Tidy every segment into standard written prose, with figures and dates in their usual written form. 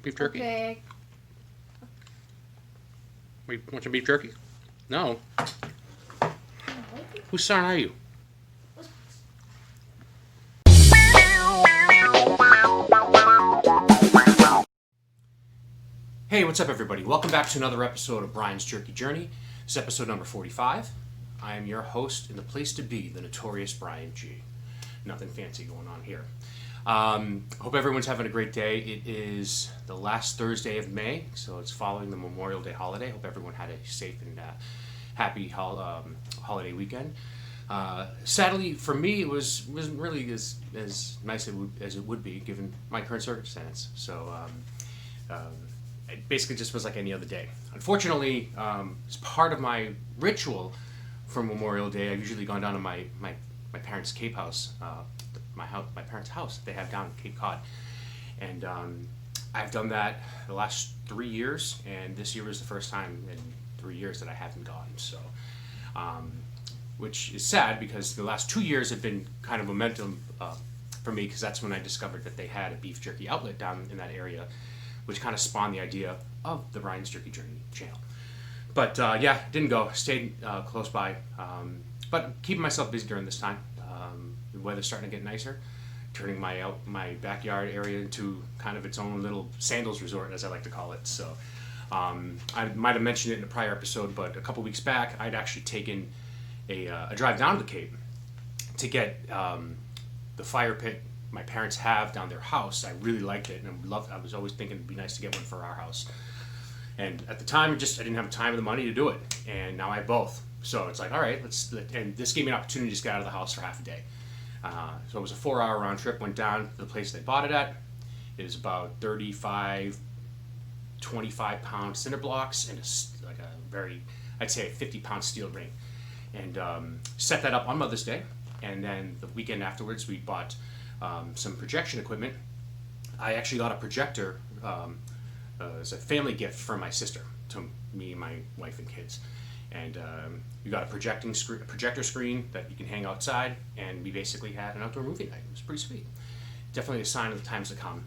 Beef jerky? Okay. Wait, want some beef jerky? No. Whose son are you? Hey, what's up, everybody? Welcome back to another episode of Brian's Jerky Journey. This is episode number 45. I am your host and the place to be, the notorious Brian G. Nothing fancy going on here. Hope everyone's having a great day. It is the last Thursday of May, so it's following the Memorial Day holiday. Hope everyone had a safe and happy holiday weekend. Sadly, for me, it wasn't really as nice as it would be given my current circumstance. So it basically just was like any other day. Unfortunately, as part of my ritual for Memorial Day, I've usually gone down to my parents' Cape house, my parents' house they have down in Cape Cod, and I've done that the last 3 years, and this year was the first time in 3 years that I haven't gone. So, which is sad because the last 2 years have been kind of momentum for me, because that's when I discovered that they had a beef jerky outlet down in that area, which kind of spawned the idea of the Brian's Jerky Journey channel. But yeah, didn't go. Stayed close by, but keeping myself busy during this time. The weather's starting to get nicer, turning my backyard area into kind of its own little sandals resort, as I like to call it. So I might have mentioned it in a prior episode, but a couple weeks back, I'd actually taken a drive down to the Cape to get the fire pit my parents have down their house. I really liked it, and I was always thinking it'd be nice to get one for our house. And at the time, I didn't have the time or the money to do it, and now I have both. So it's like, all right, and this gave me an opportunity to just get out of the house for half a day. So it was a 4-hour round trip. Went down to the place they bought it at. It is about 35, 25-pound cinder blocks and like a very, I'd say, a 50-pound steel ring, and set that up on Mother's Day. And then the weekend afterwards, we bought some projection equipment. I actually got a projector as a family gift from my sister to me and my wife and kids. And we got a projector screen that you can hang outside, and we basically had an outdoor movie night. It was pretty sweet. Definitely a sign of the times to come,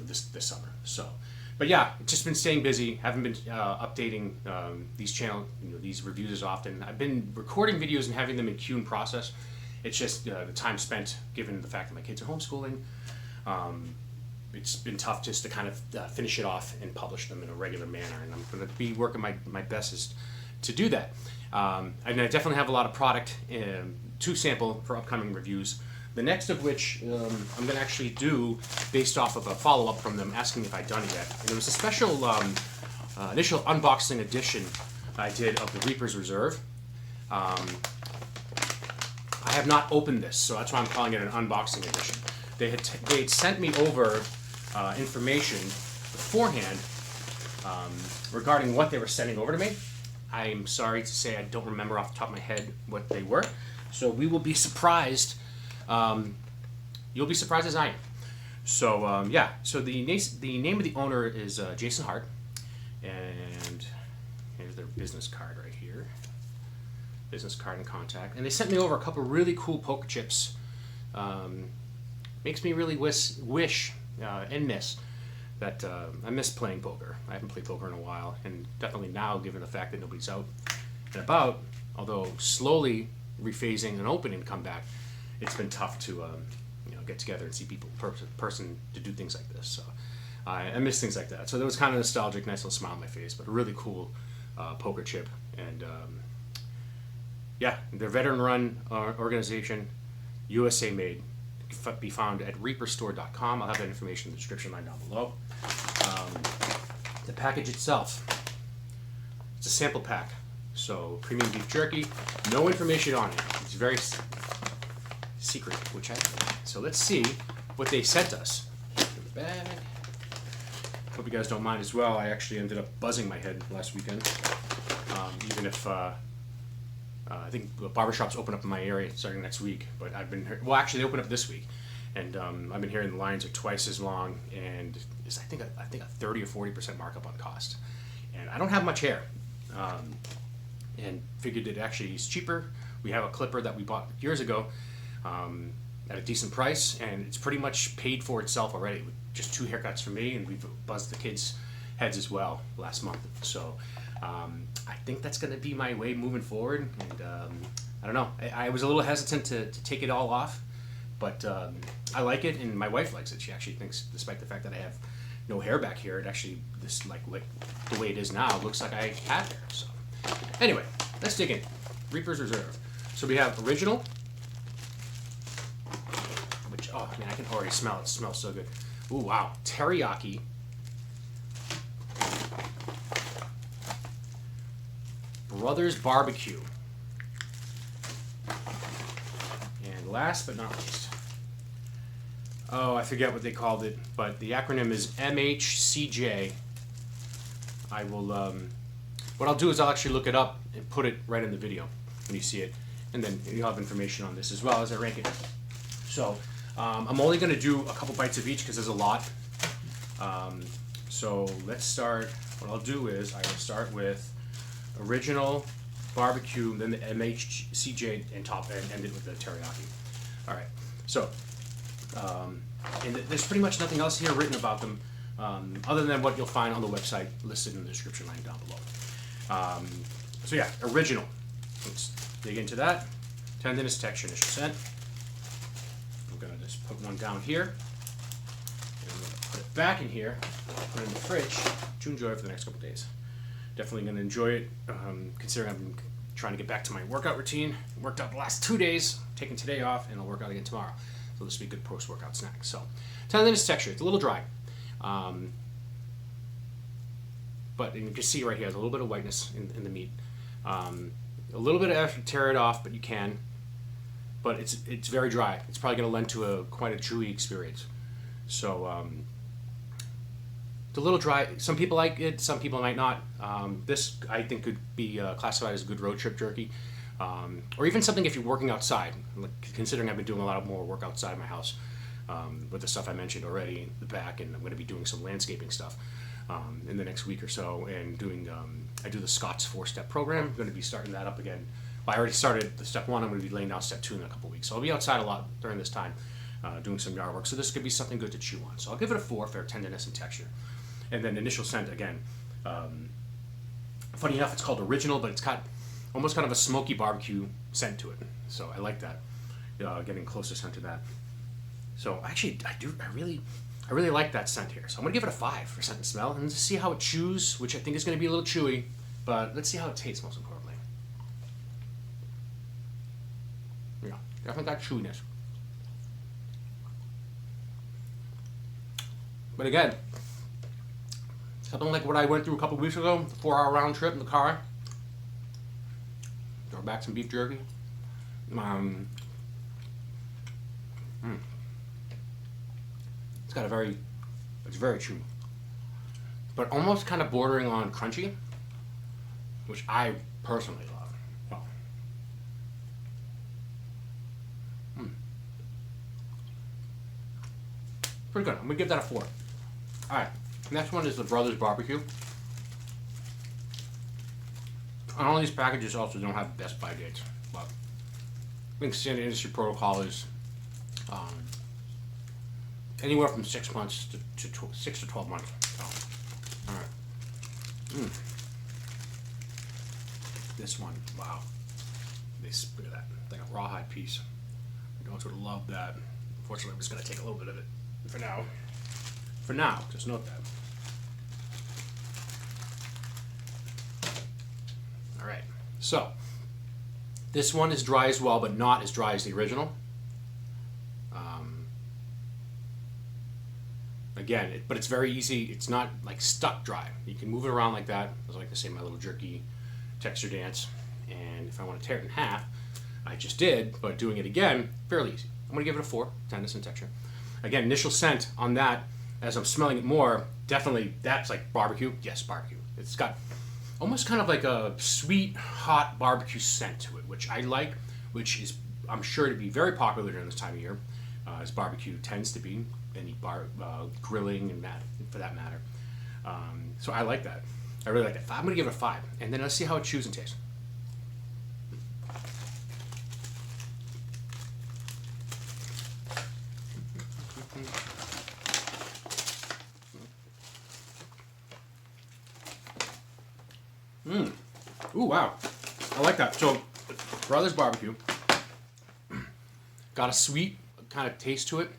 this summer. So, but yeah, just been staying busy. Haven't been updating these reviews as often. I've been recording videos and having them in queue and process. It's just the time spent, given the fact that my kids are homeschooling. It's been tough just to kind of finish it off and publish them in a regular manner, and I'm going to be working my bestest to do that. And I definitely have a lot of product to sample for upcoming reviews. The next of which I'm going to actually do based off of a follow-up from them asking if I'd done it yet. And it was a special initial unboxing edition I did of the Reaper's Reserve. I have not opened this, so that's why I'm calling it an unboxing edition. They had sent me over information beforehand regarding what they were sending over to me. I'm sorry to say I don't remember off the top of my head what they were, so we will be surprised. You'll be surprised as I am. So yeah, so the name of the owner is Jason Hart, and here's their business card right here. Business card and contact, and they sent me over a couple really cool poker chips. Makes me really wish and miss that I miss playing poker. I haven't played poker in a while, and definitely now, given the fact that nobody's out and about, although slowly rephasing and opening to come back, it's been tough to get together and see people in person to do things like this. So I miss things like that. So that was kind of nostalgic, nice little smile on my face, but a really cool poker chip. And yeah, they're veteran-run organization, USA made. Be found at reaperstore.com. I'll have that information in the description line down below. The package itself, it's a sample pack. So premium beef jerky, no information on it. It's very secret, which I like. So let's see what they sent us. In the bag. Hope you guys don't mind as well. I actually ended up buzzing my head last weekend. Even if I think barbershops open up in my area starting next week, but actually they open up this week, and I've been hearing the lines are twice as long, and it's I think a 30 or 40% markup on cost, and I don't have much hair, and figured it actually is cheaper. We have a clipper that we bought years ago, at a decent price, and it's pretty much paid for itself already with just 2 haircuts for me, and we've buzzed the kids' heads as well last month. So I think that's going to be my way moving forward. And I don't know. I was a little hesitant to take it all off, but I like it, and my wife likes it. She actually thinks, despite the fact that I have no hair back here, it actually, this like the way it is now, looks like I have hair. So anyway, let's dig in. Reaper's Reserve. So we have original, which, oh man, I can already smell it. It smells so good. Ooh, wow. Teriyaki. Brothers Barbecue. And last but not least, oh, I forget what they called it, but the acronym is MHCJ. I will, what I'll do is I'll actually look it up and put it right in the video when you see it, and then you'll have information on this as well as I rank it. So I'm only going to do a couple bites of each because there's a lot. So let's start. What I'll do is I will start with original barbecue, then the MHCJ, and end it with the teriyaki. All right. So and there's pretty much nothing else here written about them other than what you'll find on the website listed in the description line down below. So yeah, original. Let's dig into that. Tenderness, texture, initial scent. I'm gonna just put one down here, and I'm gonna put it back in here, put it in the fridge to enjoy it for the next couple days. Definitely gonna enjoy it, considering I've been trying to get back to my workout routine. Worked out the last 2 days, taking today off, and I'll work out again tomorrow. So this will be a good post-workout snack. So, tenderness, texture, it's a little dry. But you can see right here, there's a little bit of whiteness in the meat. A little bit of effort to tear it off, but you can. But it's very dry. It's probably going to lend to quite a chewy experience. So it's a little dry. Some people like it, some people might not. This, I think, could be classified as a good road trip jerky. Or even something if you're working outside. Like, considering I've been doing a lot more work outside my house with the stuff I mentioned already in the back, and I'm going to be doing some landscaping stuff in the next week or so, and doing I do the Scott's 4-step program. I'm going to be starting that up again. Well, I already started the step 1. I'm going to be laying down step 2 in a couple weeks. So I'll be outside a lot during this time doing some yard work. So this could be something good to chew on. So I'll give it a 4 for tenderness and texture. And then initial scent, again. Funny enough, it's called original, but it's got almost kind of a smoky barbecue scent to it. So I like that, getting closer scent to that. So actually, I really like that scent here. So I'm gonna give it a 5 for scent and smell, and just see how it chews, which I think is gonna be a little chewy, but let's see how it tastes most importantly. Yeah, definitely got chewiness. But again, something like what I went through a couple weeks ago, the 4-hour round trip in the car. Throw back some beef jerky. It's very chewy, but almost kind of bordering on crunchy, which I personally love. Wow. Pretty good. I'm gonna give that a 4. All right, next one is the Brothers Barbecue. And all these packages also don't have Best Buy dates, but I think standard industry protocol is anywhere from 6 months to 6 to 12 months. So, all right. This one, wow. Look at that, like a rawhide piece. I don't sort of love that. Unfortunately, I'm just gonna take a little bit of it for now. For now, just note that. All right, so this one is dry as well, but not as dry as the original. Again, but it's very easy. It's not like stuck dry. You can move it around like that. I like to say my little jerky texture dance. And if I want to tear it in half, I just did, but doing it again, fairly easy. I'm gonna give it a 4, tenderness and texture. Again, initial scent on that, as I'm smelling it more, definitely that's like barbecue. Yes, barbecue. It's got almost kind of like a sweet, hot barbecue scent to it, which I like, which is, I'm sure, to be very popular during this time of year, as barbecue tends to be, any grilling and that, for that matter. So I like that. I really like that. I'm going to give it a 5, and then let's see how it chews and tastes. Ooh, wow. I like that. So, Brothers Barbecue got a sweet kind of taste to it,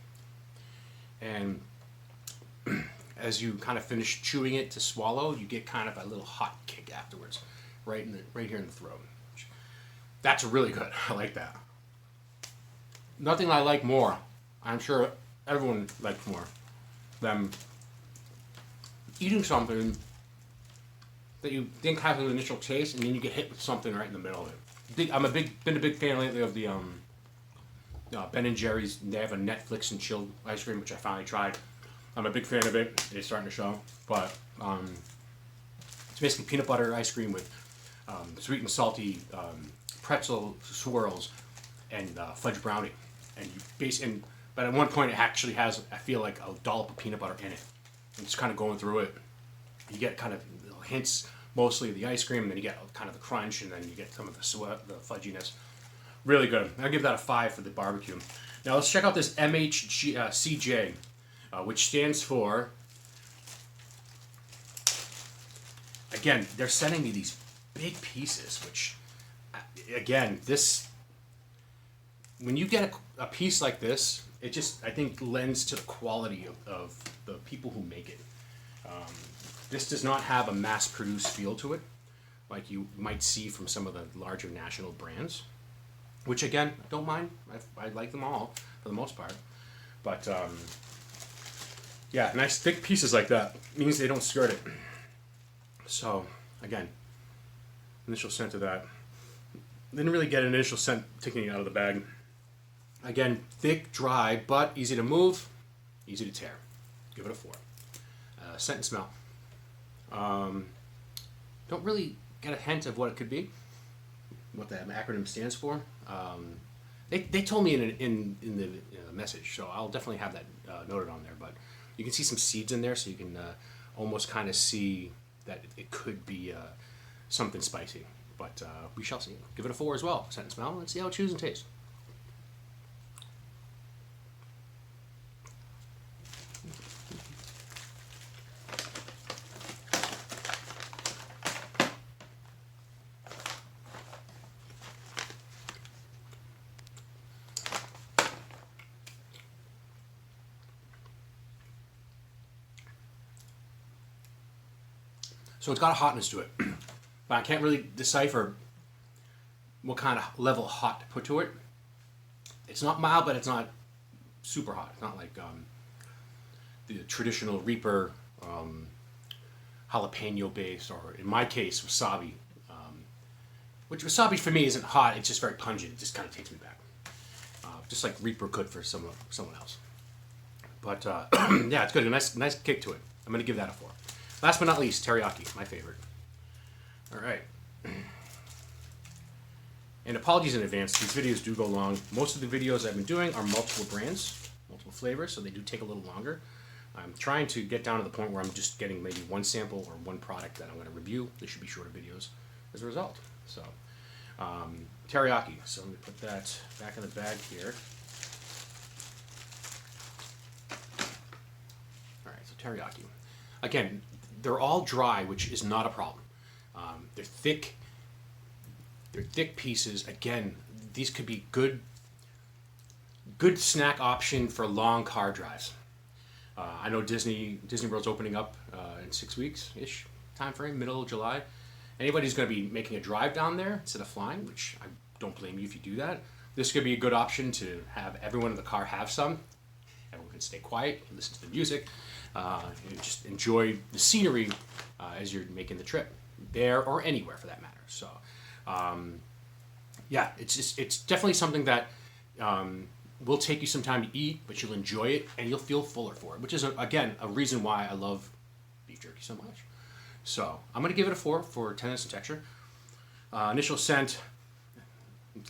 and as you kind of finish chewing it to swallow, you get kind of a little hot kick afterwards, right here in the throat. That's really good. I like that. Nothing I like more. I'm sure everyone likes more than eating something that you think has an initial taste, and then you get hit with something right in the middle of it. Been a big fan lately of the Ben and Jerry's. They have a Netflix and chilled ice cream, which I finally tried. I'm a big fan of it. It's starting to show, but it's basically peanut butter ice cream with sweet and salty pretzel swirls and fudge brownie, but at one point it actually has, I feel like, a dollop of peanut butter in it. And just kind of going through it, you get kind of little hints, mostly of the ice cream, and then you get kind of the crunch, and then you get some of the fudginess. Really good. I'll give that a 5 for the barbecue. Now let's check out this MHCJ, which stands for, again, they're sending me these big pieces, which, again, when you get a piece like this, it just, I think, lends to the quality of the people who make it. This does not have a mass-produced feel to it, like you might see from some of the larger national brands, which, again, I don't mind. I like them all, for the most part. But, yeah, nice thick pieces like that means they don't skirt it. So, again, initial scent of that. Didn't really get an initial scent taking it out of the bag. Again, thick, dry, but easy to move, easy to tear. Give it a 4. Scent and smell. Don't really get a hint of what it could be, what that acronym stands for. They told me in the message, so I'll definitely have that noted on there. But you can see some seeds in there, so you can almost kind of see that it could be something spicy. But we shall see. Give it a 4 as well. Scent and smell. Let's see how it chews and tastes. So it's got a hotness to it, but I can't really decipher what kind of level of hot to put to it. It's not mild, but it's not super hot. It's not like the traditional Reaper jalapeno base, or in my case, wasabi. Which wasabi for me isn't hot, it's just very pungent. It just kind of takes me back. Just like Reaper could for someone else. But yeah, it's good. A nice kick to it. I'm going to give that a 4. Last but not least, teriyaki, my favorite. All right. And apologies in advance, these videos do go long. Most of the videos I've been doing are multiple brands, multiple flavors, so they do take a little longer. I'm trying to get down to the point where I'm just getting maybe one sample or one product that I'm going to review. They should be shorter videos as a result. So, teriyaki. So I'm going to put that back in the bag here. All right, so teriyaki. Again, they're all dry, which is not a problem. They're thick. They're thick pieces. Again, these could be good snack option for long car drives. I know Disney World's opening up in 6 weeks-ish time frame, middle of July. Anybody who's going to be making a drive down there instead of flying, which I don't blame you if you do that, this could be a good option to have everyone in the car have some. Everyone can stay quiet, listen to the music, and just enjoy the scenery as you're making the trip, there or anywhere for that matter. So, yeah, it's definitely something that will take you some time to eat, but you'll enjoy it and you'll feel fuller for it, which is again a reason why I love beef jerky so much. So I'm gonna give it a 4 for tenderness and texture. Initial scent,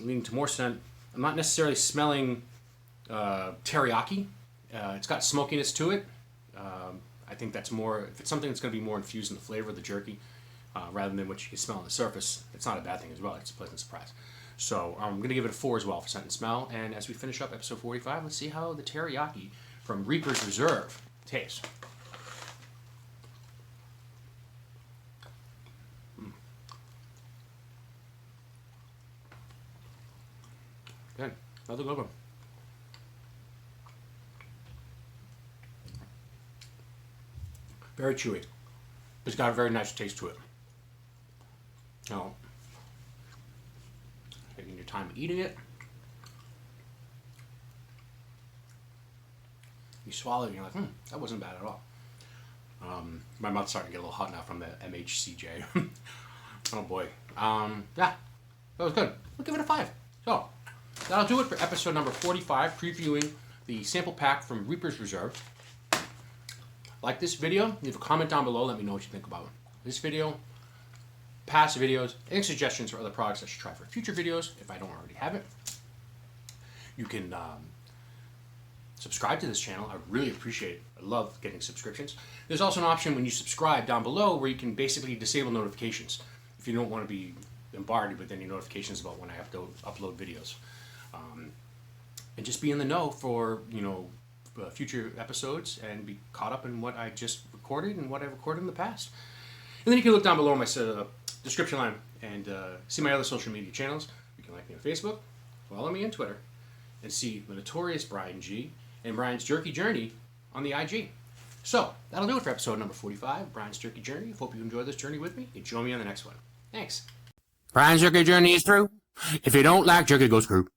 leaning to more scent. I'm not necessarily smelling teriyaki. It's got smokiness to it. I think that's more, if it's something that's going to be more infused in the flavor of the jerky, rather than what you can smell on the surface, it's not a bad thing as well. It's a pleasant surprise. So I'm going to give it a 4 as well for scent and smell. And as we finish up episode 45, let's see how the teriyaki from Reaper's Reserve tastes. Good. Another good one. Very chewy. It's got a very nice taste to it. Taking your time eating it. You swallow it and you're like, that wasn't bad at all. My mouth's starting to get a little hot now from the MHCJ. Oh boy. Yeah, that was good. We'll give it a 5. So, that'll do it for episode number 45, previewing the sample pack from Reaper's Reserve. Like this video, leave a comment down below, let me know what you think about this video, past videos, any suggestions for other products I should try for future videos if I don't already have it. You can subscribe to this channel. I really appreciate it. I love getting subscriptions. There's also an option when you subscribe down below where you can basically disable notifications if you don't want to be bombarded with any notifications about when I have to upload videos. And just be in the know for, future episodes and be caught up in what I just recorded and what I recorded in the past. And then you can look down below in my description line and see my other social media channels. You can like me on Facebook, follow me on Twitter, and see the notorious Brian G and Brian's Jerky Journey on the IG. So, that'll do it for episode number 45, Brian's Jerky Journey. Hope you enjoyed this journey with me. And join me on the next one. Thanks. Brian's Jerky Journey is through. If you don't like jerky, go screw.